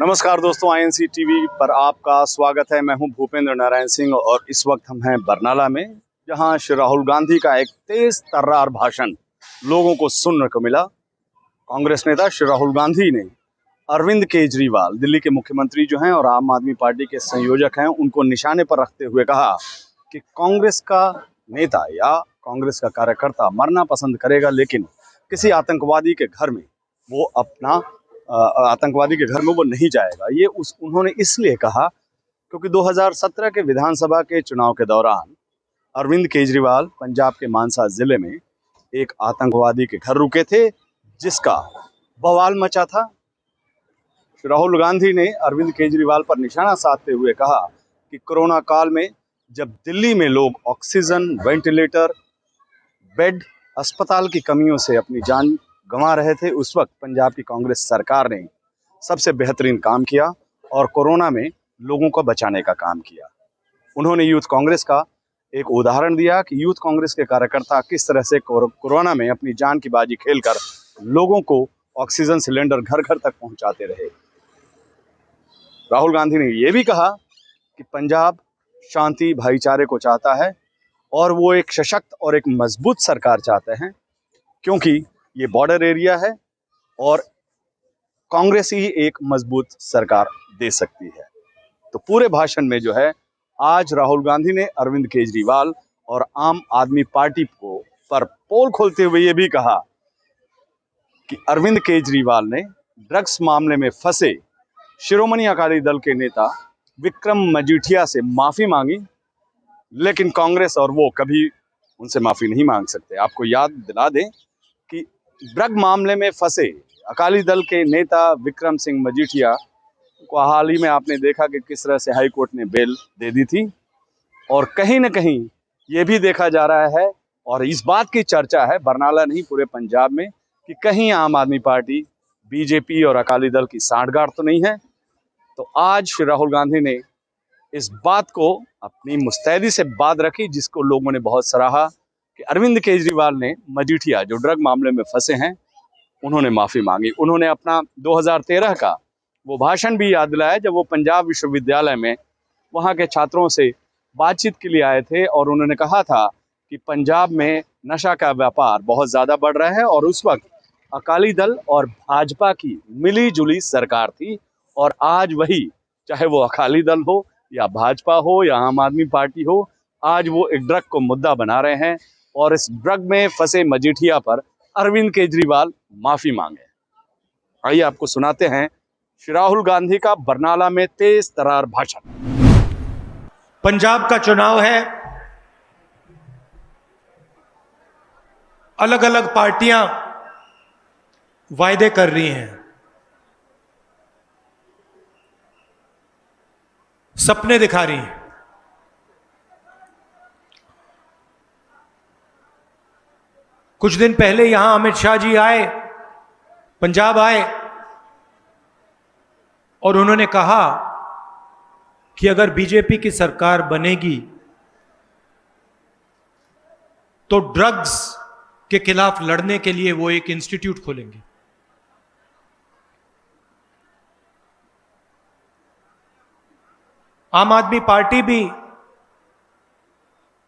नमस्कार दोस्तों, INC TV पर आपका स्वागत है। मैं हूं भूपेंद्र नारायण सिंह और इस वक्त हम हैं बरनाला में, जहां श्री राहुल गांधी का एक तेज तर्रार भाषण लोगों को सुनने को मिला। कांग्रेस नेता श्री राहुल गांधी ने अरविंद केजरीवाल, दिल्ली के मुख्यमंत्री जो हैं और आम आदमी पार्टी के संयोजक हैं, उनको निशाने पर रखते हुए कहा कि कांग्रेस का नेता या कांग्रेस का कार्यकर्ता मरना पसंद करेगा, लेकिन किसी आतंकवादी के घर में वो नहीं जाएगा। ये उन्होंने इसलिए कहा क्योंकि 2017 के विधानसभा के चुनाव के दौरान अरविंद केजरीवाल पंजाब के मानसा जिले में एक आतंकवादी के घर रुके थे, जिसका बवाल मचा था। राहुल गांधी ने अरविंद केजरीवाल पर निशाना साधते हुए कहा कि कोरोना काल में जब दिल्ली में लोग ऑक्सीजन, वेंटिलेटर, बेड, अस्पताल की कमियों से अपनी जान गंवा रहे थे, उस वक्त पंजाब की कांग्रेस सरकार ने सबसे बेहतरीन काम किया और कोरोना में लोगों को बचाने का काम किया। उन्होंने यूथ कांग्रेस का एक उदाहरण दिया कि यूथ कांग्रेस के कार्यकर्ता किस तरह से कोरोना में अपनी जान की बाजी खेलकर लोगों को ऑक्सीजन सिलेंडर घर घर तक पहुंचाते रहे। राहुल गांधी ने यह भी कहा कि पंजाब शांति, भाईचारे को चाहता है और वो एक सशक्त और एक मजबूत सरकार चाहते हैं, क्योंकि ये बॉर्डर एरिया है और कांग्रेस ही एक मजबूत सरकार दे सकती है। तो पूरे भाषण में जो है, आज राहुल गांधी ने अरविंद केजरीवाल और आम आदमी पार्टी को पर पोल खोलते हुए ये भी कहा कि अरविंद केजरीवाल ने ड्रग्स मामले में फंसे शिरोमणि अकाली दल के नेता विक्रम मजीठिया से माफी मांगी, लेकिन कांग्रेस और वो कभी उनसे माफी नहीं मांग सकते। आपको याद दिला दें कि ड्रग मामले में फंसे अकाली दल के नेता विक्रम सिंह मजीठिया को हाल ही में आपने देखा कि किस तरह से हाई कोर्ट ने बेल दे दी थी, और कहीं ना कहीं ये भी देखा जा रहा है और इस बात की चर्चा है बरनाला नहीं पूरे पंजाब में कि कहीं आम आदमी पार्टी, बीजेपी और अकाली दल की सांठगांठ तो नहीं है। तो आज श्री राहुल गांधी ने इस बात को अपनी मुस्तैदी से बात रखी, जिसको लोगों ने बहुत सराहा कि अरविंद केजरीवाल ने मजीठिया जो ड्रग मामले में फंसे हैं, उन्होंने माफी मांगी। उन्होंने अपना 2013 का वो भाषण भी याद दिलाया जब वो पंजाब विश्वविद्यालय में वहाँ के छात्रों से बातचीत के लिए आए थे और उन्होंने कहा था कि पंजाब में नशा का व्यापार बहुत ज़्यादा बढ़ रहा है और उस वक्त अकाली दल और भाजपा की मिली जुली सरकार थी, और आज वही, चाहे वो अकाली दल हो या भाजपा हो या आम आदमी पार्टी हो, आज वो एक ड्रग को मुद्दा बना रहे हैं और इस ड्रग में फंसे मजीठिया पर अरविंद केजरीवाल माफी मांगे। आइए आपको सुनाते हैं श्री राहुल गांधी का बरनाला में तेज तर्रार भाषण। पंजाब का चुनाव है, अलग अलग पार्टियां वायदे कर रही हैं, सपने दिखा रही हैं। कुछ दिन पहले यहां अमित शाह जी आए, पंजाब आए, और उन्होंने कहा कि अगर बीजेपी की सरकार बनेगी तो ड्रग्स के खिलाफ लड़ने के लिए वो एक इंस्टीट्यूट खोलेंगे। आम आदमी पार्टी भी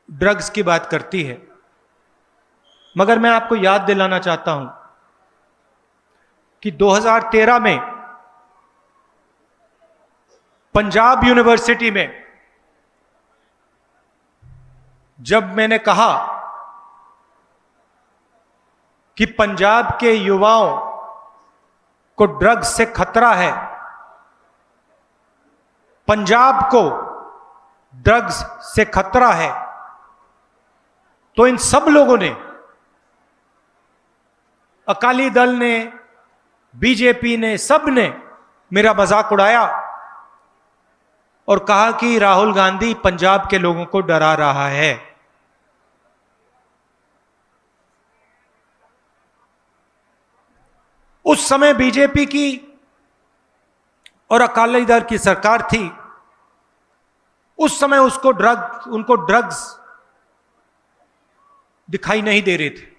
ड्रग्स की बात करती है, मगर मैं आपको याद दिलाना चाहता हूं कि 2013 में पंजाब यूनिवर्सिटी में जब मैंने कहा कि पंजाब के युवाओं को ड्रग्स से खतरा है, पंजाब को ड्रग्स से खतरा है, तो इन सब लोगों ने, अकाली दल ने, बीजेपी ने, सब ने मेरा मजाक उड़ाया और कहा कि राहुल गांधी पंजाब के लोगों को डरा रहा है। उस समय बीजेपी की और अकाली दल की सरकार थी। उस समय उनको ड्रग्स दिखाई नहीं दे रहे थे।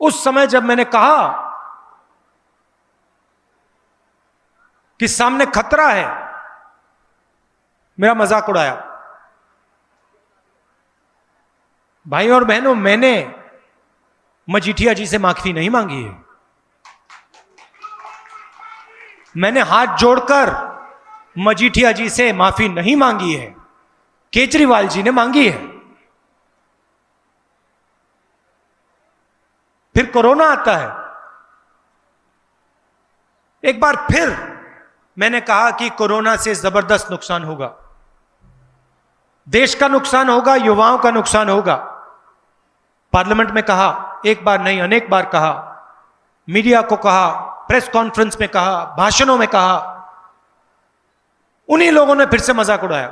उस समय जब मैंने कहा कि सामने खतरा है, मेरा मजाक उड़ाया। भाई और बहनों, मैंने मजीठिया जी से माफी नहीं मांगी है। मैंने हाथ जोड़कर मजीठिया जी से माफी नहीं मांगी है, केजरीवाल जी ने मांगी है। फिर कोरोना आता है, एक बार फिर मैंने कहा कि कोरोना से जबरदस्त नुकसान होगा, देश का नुकसान होगा, युवाओं का नुकसान होगा। पार्लियामेंट में कहा, एक बार नहीं अनेक बार कहा, मीडिया को कहा, प्रेस कॉन्फ्रेंस में कहा, भाषणों में कहा। उन्हीं लोगों ने फिर से मजाक उड़ाया।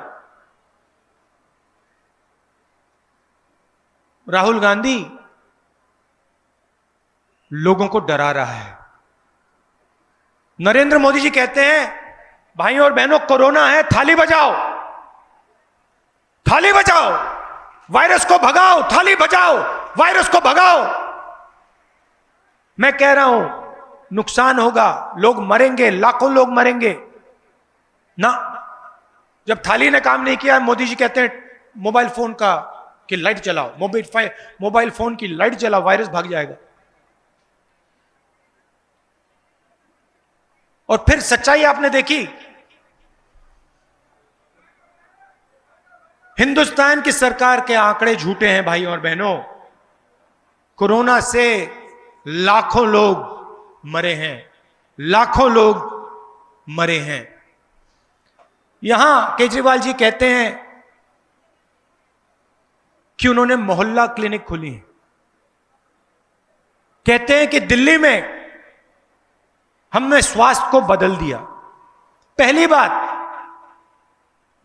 राहुल गांधी लोगों को डरा रहा है। नरेंद्र मोदी जी कहते हैं, भाइयों और बहनों, कोरोना है, थाली बजाओ, थाली बजाओ, वायरस को भगाओ, थाली बजाओ, वायरस को भगाओ। मैं कह रहा हूं, नुकसान होगा, लोग मरेंगे, लाखों लोग मरेंगे ना। जब थाली ने काम नहीं किया, मोदी जी कहते हैं मोबाइल फोन की लाइट जलाओ, मोबाइल फोन की लाइट जलाओ, वायरस भाग जाएगा। और फिर सच्चाई आपने देखी, हिंदुस्तान की सरकार के आंकड़े झूठे हैं भाइयों और बहनों। कोरोना से लाखों लोग मरे हैं, लाखों लोग मरे हैं। यहां केजरीवाल जी कहते हैं कि उन्होंने मोहल्ला क्लिनिक खोली है। कहते हैं कि दिल्ली में हमने स्वास्थ्य को बदल दिया। पहली बात,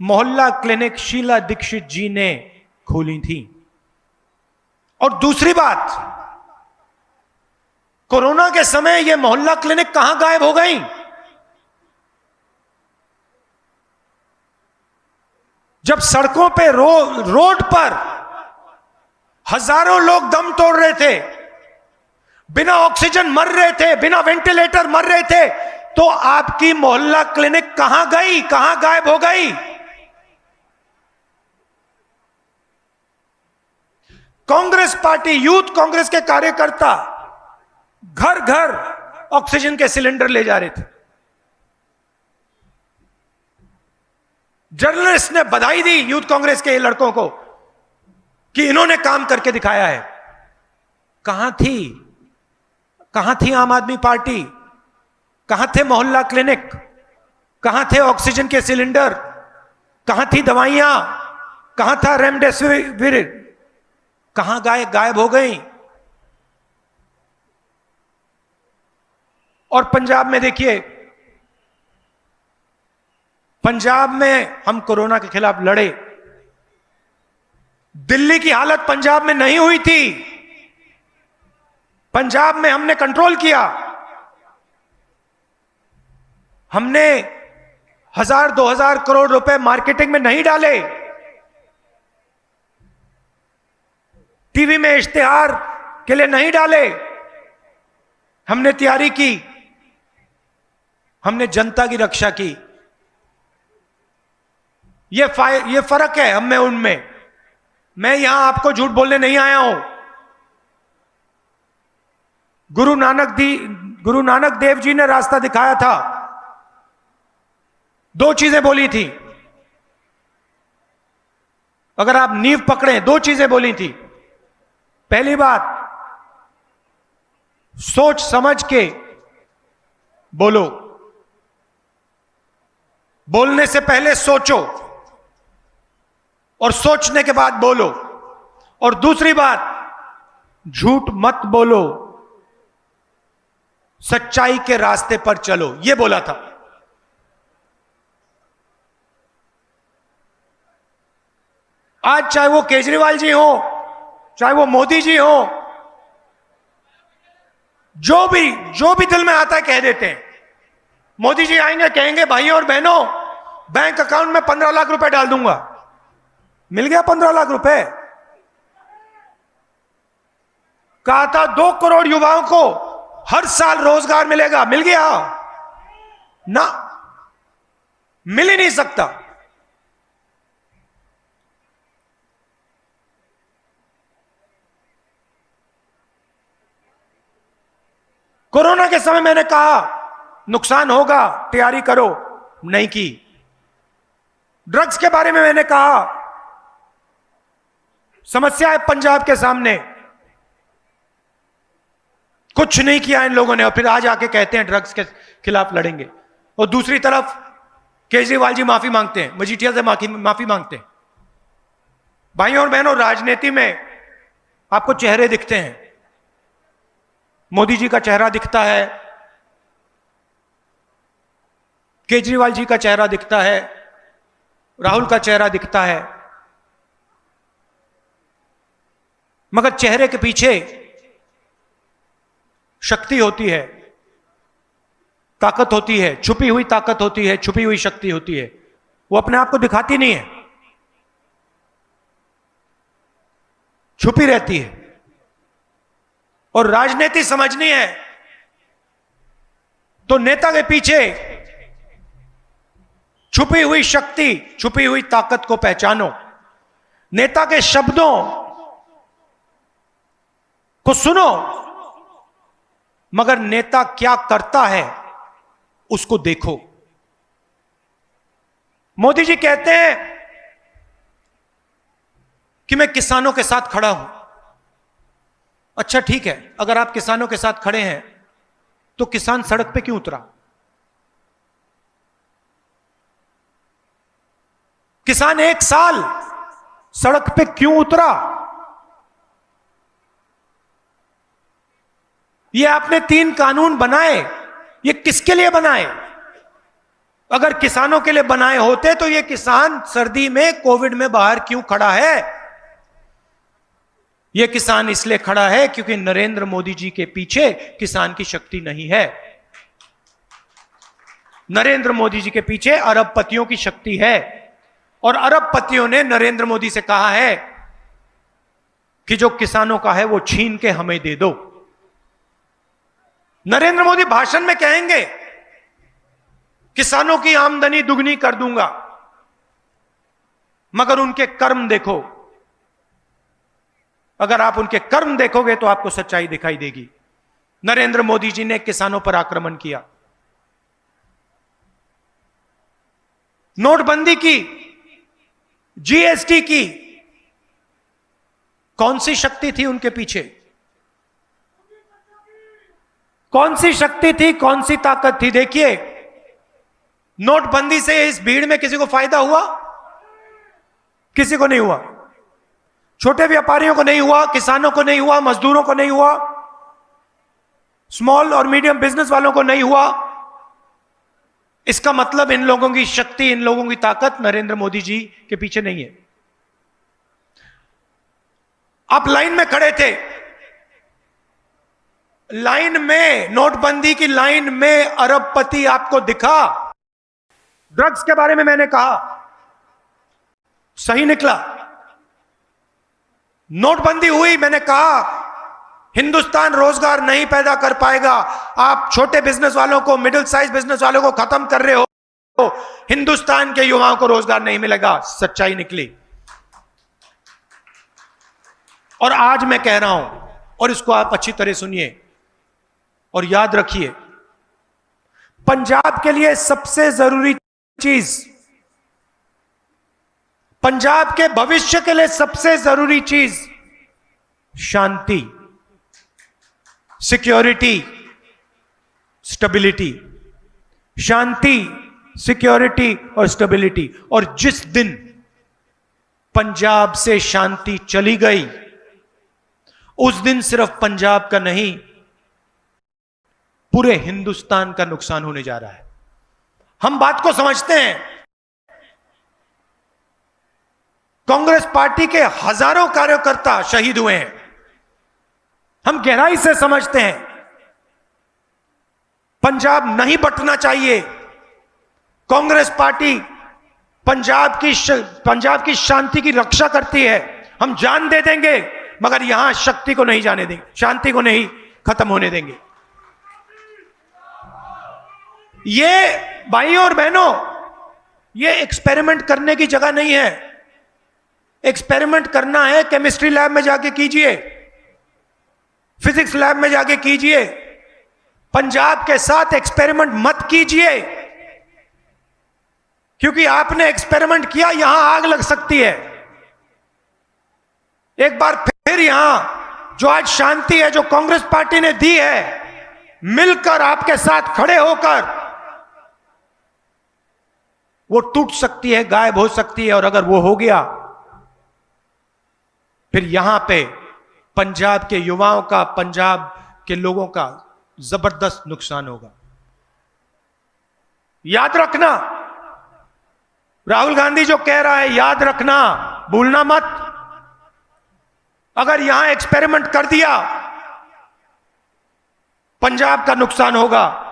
मोहल्ला क्लिनिक शीला दीक्षित जी ने खोली थी। और दूसरी बात, कोरोना के समय यह मोहल्ला क्लिनिक कहां गायब हो गई? जब सड़कों पे रोड पर हजारों लोग दम तोड़ रहे थे, बिना ऑक्सीजन मर रहे थे, बिना वेंटिलेटर मर रहे थे, तो आपकी मोहल्ला क्लिनिक कहां गई, कहां गायब हो गई? कांग्रेस पार्टी, यूथ कांग्रेस के कार्यकर्ता घर घर ऑक्सीजन के सिलेंडर ले जा रहे थे। जर्नलिस्ट ने बधाई दी यूथ कांग्रेस के लड़कों को कि इन्होंने काम करके दिखाया है। कहां थी आम आदमी पार्टी? कहां थे मोहल्ला क्लिनिक? कहां थे ऑक्सीजन के सिलेंडर? कहां थी दवाइयां? कहां था रेमडेसिविर? कहां गायब हो गई? और पंजाब में देखिए, पंजाब में हम कोरोना के खिलाफ लड़े। दिल्ली की हालत पंजाब में नहीं हुई थी। पंजाब में हमने कंट्रोल किया। हमने 1000-2000 करोड़ रुपए मार्केटिंग में नहीं डाले। टीवी में इश्तिहार के लिए नहीं डाले। हमने तैयारी की, हमने जनता की रक्षा की। ये फर्क है हम में उनमें। मैं यहां आपको झूठ बोलने नहीं आया हूं। गुरु नानक देव जी ने रास्ता दिखाया था। 2 चीजें बोली थी। अगर आप नींव पकड़े, 2 चीजें बोली थी। पहली बात, सोच समझ के बोलो, बोलने से पहले सोचो और सोचने के बाद बोलो। और दूसरी बात, झूठ मत बोलो, सच्चाई के रास्ते पर चलो, यह बोला था। आज चाहे वो केजरीवाल जी हो, चाहे वो मोदी जी हो, जो भी दिल में आता है कह देते हैं। मोदी जी आएंगे, कहेंगे भाइयों और बहनों, बैंक अकाउंट में 15 लाख रुपए डाल दूंगा। मिल गया 15 लाख रुपए। कहा था 2 करोड़ युवाओं को हर साल रोजगार मिलेगा, मिल गया ना। मिल ही नहीं सकता। कोरोना के समय मैंने कहा नुकसान होगा, तैयारी करो, नहीं की। ड्रग्स के बारे में मैंने कहा समस्या है पंजाब के सामने, कुछ नहीं किया इन लोगों ने, और फिर आज आके कहते हैं ड्रग्स के खिलाफ लड़ेंगे। और दूसरी तरफ केजरीवाल जी माफी मांगते हैं, मजीठिया से माफी मांगते हैं। भाइयों और बहनों, राजनीति में आपको चेहरे दिखते हैं। मोदी जी का चेहरा दिखता है, केजरीवाल जी का चेहरा दिखता है, राहुल का चेहरा दिखता है, मगर चेहरे के पीछे शक्ति होती है, ताकत होती है, छुपी हुई ताकत होती है, छुपी हुई शक्ति होती है। वो अपने आप को दिखाती नहीं है, छुपी रहती है। और राजनीति समझनी है तो नेता के पीछे छुपी हुई शक्ति, छुपी हुई ताकत को पहचानो। नेता के शब्दों को सुनो, मगर नेता क्या करता है उसको देखो। मोदी जी कहते हैं कि मैं किसानों के साथ खड़ा हूं। अच्छा ठीक है, अगर आप किसानों के साथ खड़े हैं तो किसान सड़क पे क्यों उतरा? किसान एक साल सड़क पे क्यों उतरा? ये आपने 3 कानून बनाए, ये किसके लिए बनाए? अगर किसानों के लिए बनाए होते तो ये किसान सर्दी में, कोविड में बाहर क्यों खड़ा है? यह किसान इसलिए खड़ा है क्योंकि नरेंद्र मोदी जी के पीछे किसान की शक्ति नहीं है। नरेंद्र मोदी जी के पीछे अरबपतियों की शक्ति है, और अरबपतियों ने नरेंद्र मोदी से कहा है कि जो किसानों का है वो छीन के हमें दे दो। नरेंद्र मोदी भाषण में कहेंगे किसानों की आमदनी दुगनी कर दूंगा, मगर उनके कर्म देखो। अगर आप उनके कर्म देखोगे तो आपको सच्चाई दिखाई देगी। नरेंद्र मोदी जी ने किसानों पर आक्रमण किया, नोटबंदी की, जीएसटी की। कौन सी शक्ति थी उनके पीछे? कौन सी शक्ति थी, कौन सी ताकत थी? देखिए, नोटबंदी से इस भीड़ में किसी को फायदा हुआ? किसी को नहीं हुआ। छोटे व्यापारियों को नहीं हुआ, किसानों को नहीं हुआ, मजदूरों को नहीं हुआ, स्मॉल और मीडियम बिजनेस वालों को नहीं हुआ। इसका मतलब इन लोगों की शक्ति, इन लोगों की ताकत नरेंद्र मोदी जी के पीछे नहीं है। आप लाइन में खड़े थे, लाइन में, नोटबंदी की लाइन में अरबपति आपको दिखा। ड्रग्स के बारे में मैंने कहा, सही निकला। नोटबंदी हुई, मैंने कहा हिंदुस्तान रोजगार नहीं पैदा कर पाएगा। आप छोटे बिजनेस वालों को, मिडिल साइज बिजनेस वालों को खत्म कर रहे हो, हिंदुस्तान के युवाओं को रोजगार नहीं मिलेगा। सच्चाई निकली। और आज मैं कह रहा हूं, और इसको आप अच्छी तरह सुनिए और याद रखिए, पंजाब के लिए सबसे जरूरी चीज, पंजाब के भविष्य के लिए सबसे जरूरी चीज शांति, सिक्योरिटी, स्टेबिलिटी। शांति, सिक्योरिटी और स्टेबिलिटी। और जिस दिन पंजाब से शांति चली गई, उस दिन सिर्फ पंजाब का नहीं, पूरे हिंदुस्तान का नुकसान होने जा रहा है। हम बात को समझते हैं। कांग्रेस पार्टी के हजारों कार्यकर्ता शहीद हुए हैं, हम गहराई से समझते हैं। पंजाब नहीं बंटना चाहिए। कांग्रेस पार्टी पंजाब की शांति की रक्षा करती है। हम जान दे देंगे, मगर यहां शक्ति को नहीं जाने देंगे, शांति को नहीं खत्म होने देंगे। ये भाइयों और बहनों, ये एक्सपेरिमेंट करने की जगह नहीं है। एक्सपेरिमेंट करना है केमिस्ट्री लैब में जाके कीजिए, फिजिक्स लैब में जाके कीजिए। पंजाब के साथ एक्सपेरिमेंट मत कीजिए, क्योंकि आपने एक्सपेरिमेंट किया, यहां आग लग सकती है। एक बार फिर यहां जो आज शांति है जो कांग्रेस पार्टी ने दी है, मिलकर आपके साथ खड़े होकर, वो टूट सकती है, गायब हो सकती है। और अगर वो हो गया, फिर यहां पे पंजाब के युवाओं का, पंजाब के लोगों का जबरदस्त नुकसान होगा। याद रखना, राहुल गांधी जो कह रहा है, याद रखना, भूलना मत। अगर यहां एक्सपेरिमेंट कर दिया, पंजाब का नुकसान होगा।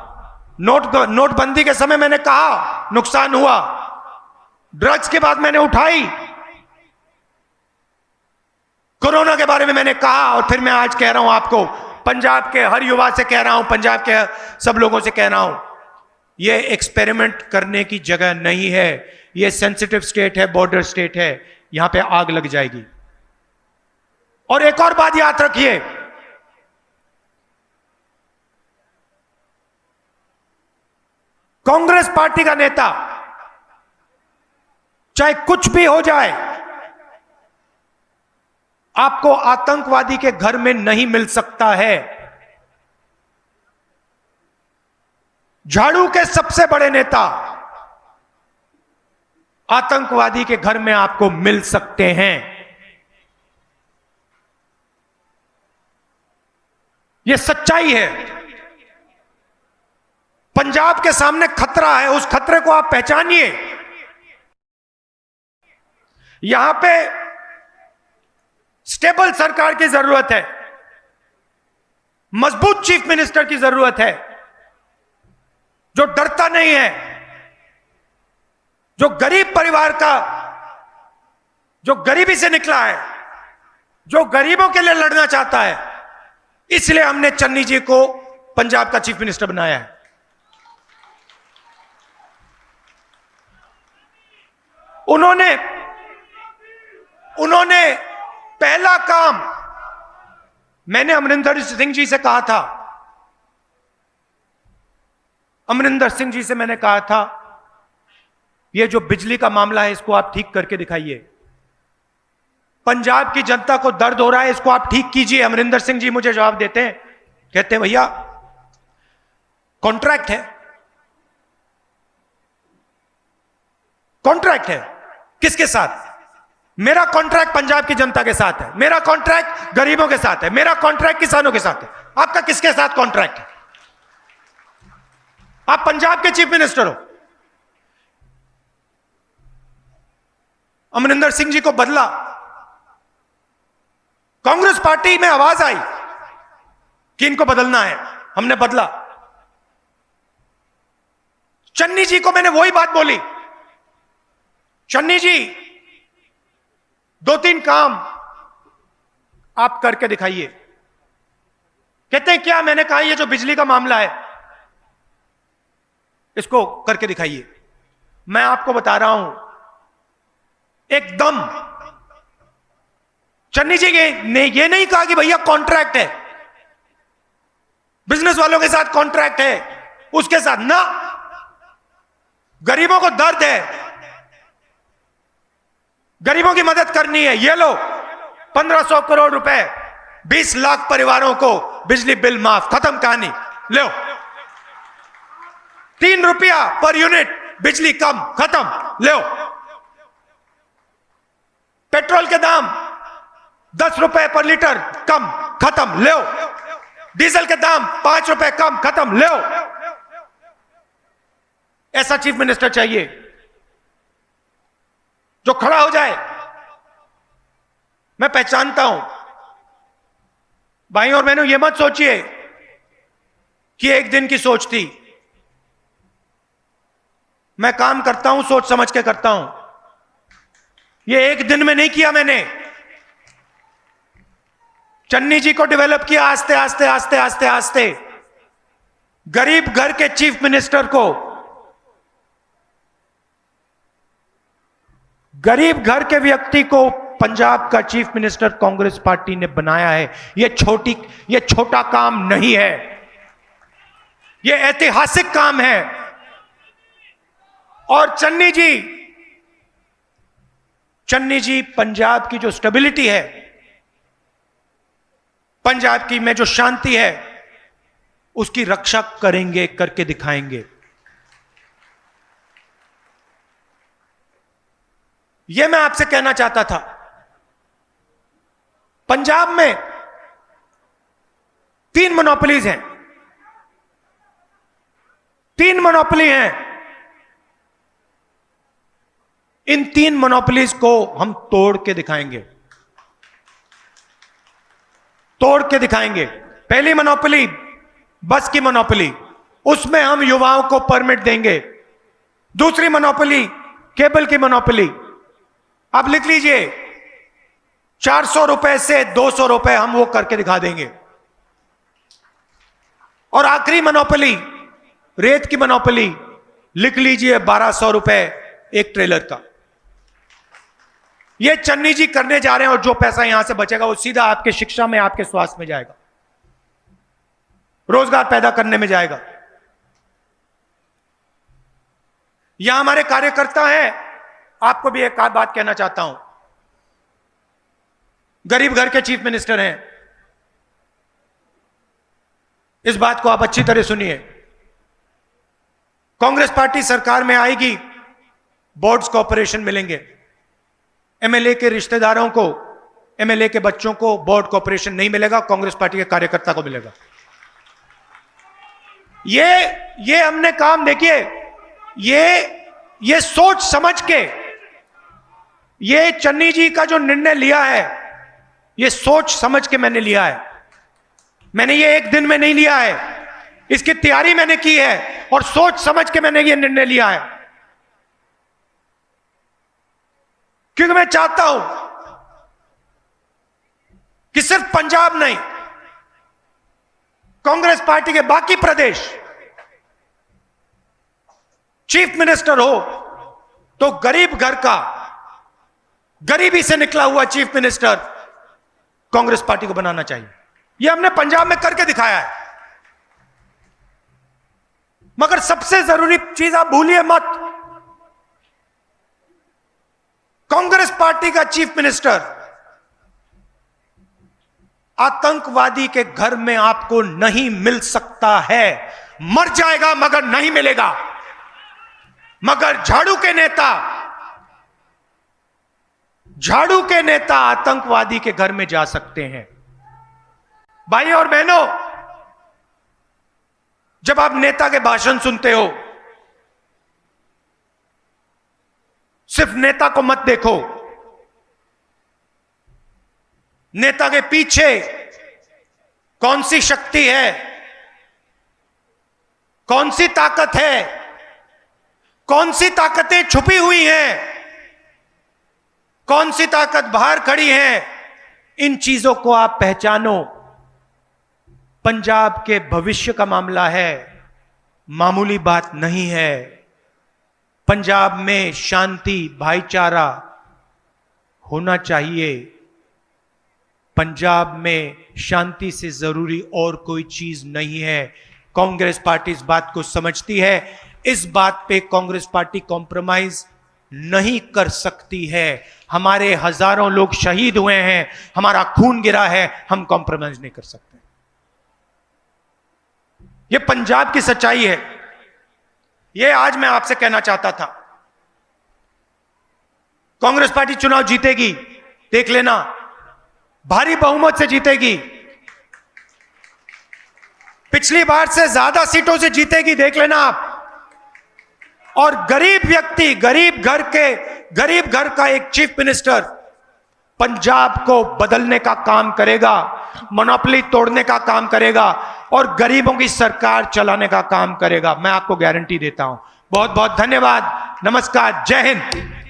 नोटबंदी के समय मैंने कहा नुकसान हुआ, ड्रग्स के बाद मैंने उठाई, कोरोना के बारे में मैंने कहा, और फिर मैं आज कह रहा हूं आपको, पंजाब के हर युवा से कह रहा हूं, पंजाब के सब लोगों से कह रहा हूं, यह एक्सपेरिमेंट करने की जगह नहीं है। यह सेंसिटिव स्टेट है, बॉर्डर स्टेट है, यहां पे आग लग जाएगी। और एक और बात याद रखिए, कांग्रेस पार्टी का नेता चाहे कुछ भी हो जाए, आपको आतंकवादी के घर में नहीं मिल सकता है। झाड़ू के सबसे बड़े नेता आतंकवादी के घर में आपको मिल सकते हैं। यह सच्चाई है। पंजाब के सामने खतरा है, उस खतरे को आप पहचानिए। यहां पे स्टेबल सरकार की जरूरत है, मजबूत चीफ मिनिस्टर की जरूरत है, जो डरता नहीं है, जो गरीब परिवार का, जो गरीबी से निकला है, जो गरीबों के लिए लड़ना चाहता है। इसलिए हमने चन्नी जी को पंजाब का चीफ मिनिस्टर बनाया है। उन्होंने पहला काम, मैंने अमरिंदर सिंह जी से कहा था, अमरिंदर सिंह जी से मैंने कहा था, यह जो बिजली का मामला है इसको आप ठीक करके दिखाइए। पंजाब की जनता को दर्द हो रहा है, इसको आप ठीक कीजिए। अमरिंदर सिंह जी मुझे जवाब देते हैं, कहते हैं भैया कॉन्ट्रैक्ट है। कॉन्ट्रैक्ट है किसके साथ? मेरा कॉन्ट्रैक्ट पंजाब की जनता के साथ है, मेरा कॉन्ट्रैक्ट गरीबों के साथ है, मेरा कॉन्ट्रैक्ट किसानों के साथ है। आपका किसके साथ कॉन्ट्रैक्ट है? आप पंजाब के चीफ मिनिस्टर हो। अमरिंदर सिंह जी को बदला, कांग्रेस पार्टी में आवाज आई कि इनको बदलना है, हमने बदला। चन्नी जी को मैंने वही बात बोली, चन्नी जी 2-3 काम आप करके दिखाइए। कहते हैं क्या? मैंने कहा ये जो बिजली का मामला है इसको करके दिखाइए। मैं आपको बता रहा हूं, एकदम चन्नी जी ने ये नहीं कहा कि भैया कॉन्ट्रैक्ट है, बिजनेस वालों के साथ कॉन्ट्रैक्ट है, उसके साथ ना, गरीबों को दर्द है, गरीबों की मदद करनी है, ये लो 1500 करोड़ रुपए, 20 लाख परिवारों को बिजली बिल माफ, खत्म कहानी, लो 3 रुपया पर यूनिट बिजली कम, खत्म, लो पेट्रोल के दाम 10 रुपए पर लीटर कम, खत्म, लो डीजल के दाम 5 रुपए कम, खत्म, लो। ऐसा चीफ मिनिस्टर चाहिए जो खड़ा हो जाए। मैं पहचानता हूं भाई और बहनों, यह मत सोचिए कि एक दिन की सोच थी। मैं काम करता हूं, सोच समझ के करता हूं। यह एक दिन में नहीं किया मैंने। चन्नी जी को डेवलप किया आस्ते आस्ते आस्ते आस्ते आस्ते। गरीब घर के चीफ मिनिस्टर को गरीब घर के व्यक्ति को पंजाब का चीफ मिनिस्टर कांग्रेस पार्टी ने बनाया है। यह छोटा काम नहीं है, यह ऐतिहासिक काम है। और चन्नी जी पंजाब की जो स्टेबिलिटी है, पंजाब की में जो शांति है, उसकी रक्षा करेंगे, करके दिखाएंगे। यह मैं आपसे कहना चाहता था। पंजाब में 3 मोनोपोलीज हैं, 3 मोनोपोली हैं। इन 3 मोनोपोलीज को हम तोड़ के दिखाएंगे, तोड़ के दिखाएंगे। पहली मोनोपोली बस की मोनोपोली, उसमें हम युवाओं को परमिट देंगे। दूसरी मोनोपोली केबल की मोनोपोली, आप लिख लीजिए, 400 रुपए से 200 रुपए हम वो करके दिखा देंगे। और आखिरी मोनोपोली रेत की मोनोपोली, लिख लीजिए 1200 रुपए एक ट्रेलर का। ये चन्नी जी करने जा रहे हैं, और जो पैसा यहां से बचेगा वो सीधा आपके शिक्षा में, आपके स्वास्थ्य में जाएगा, रोजगार पैदा करने में जाएगा। यहां हमारे कार्यकर्ता हैं, आपको भी एक बात कहना चाहता हूं। गरीब घर के चीफ मिनिस्टर हैं, इस बात को आप अच्छी तरह सुनिए। कांग्रेस पार्टी सरकार में आएगी, बोर्ड्स कॉर्पोरेशन मिलेंगे। एमएलए के रिश्तेदारों को, एमएलए के बच्चों को बोर्ड कॉर्पोरेशन नहीं मिलेगा, कांग्रेस पार्टी के कार्यकर्ता को मिलेगा। ये हमने काम, देखिए, ये सोच समझ के, ये चन्नी जी का जो निर्णय लिया है, ये सोच समझ के मैंने लिया है। मैंने ये एक दिन में नहीं लिया है, इसकी तैयारी मैंने की है, और सोच समझ के मैंने ये निर्णय लिया है। क्योंकि मैं चाहता हूं कि सिर्फ पंजाब नहीं, कांग्रेस पार्टी के बाकी प्रदेश चीफ मिनिस्टर हो तो गरीब घर का, गरीबी से निकला हुआ चीफ मिनिस्टर कांग्रेस पार्टी को बनाना चाहिए। यह हमने पंजाब में करके दिखाया है। मगर सबसे जरूरी चीज आप भूलिए मत, कांग्रेस पार्टी का चीफ मिनिस्टर आतंकवादी के घर में आपको नहीं मिल सकता है। मर जाएगा मगर नहीं मिलेगा। मगर झाड़ू के नेता आतंकवादी के घर में जा सकते हैं। भाई और बहनों, जब आप नेता के भाषण सुनते हो, सिर्फ नेता को मत देखो, नेता के पीछे कौन सी शक्ति है, कौन सी ताकत है, कौन सी ताकतें छुपी हुई हैं, कौन सी ताकत बाहर खड़ी है, इन चीजों को आप पहचानो। पंजाब के भविष्य का मामला है, मामूली बात नहीं है। पंजाब में शांति, भाईचारा होना चाहिए। पंजाब में शांति से जरूरी और कोई चीज नहीं है। कांग्रेस पार्टी इस बात को समझती है। इस बात पे कांग्रेस पार्टी कॉम्प्रोमाइज नहीं कर सकती है। हमारे हजारों लोग शहीद हुए हैं, हमारा खून गिरा है, हम कॉम्प्रोमाइज नहीं कर सकते। यह पंजाब की सच्चाई है। यह आज मैं आपसे कहना चाहता था। कांग्रेस पार्टी चुनाव जीतेगी, देख लेना, भारी बहुमत से जीतेगी, पिछली बार से ज्यादा सीटों से जीतेगी, देख लेना आप। और गरीब व्यक्ति, गरीब घर का एक चीफ मिनिस्टर पंजाब को बदलने का काम करेगा, मोनोपोली तोड़ने का काम करेगा और गरीबों की सरकार चलाने का काम करेगा। मैं आपको गारंटी देता हूं। बहुत बहुत धन्यवाद। नमस्कार। जय हिंद।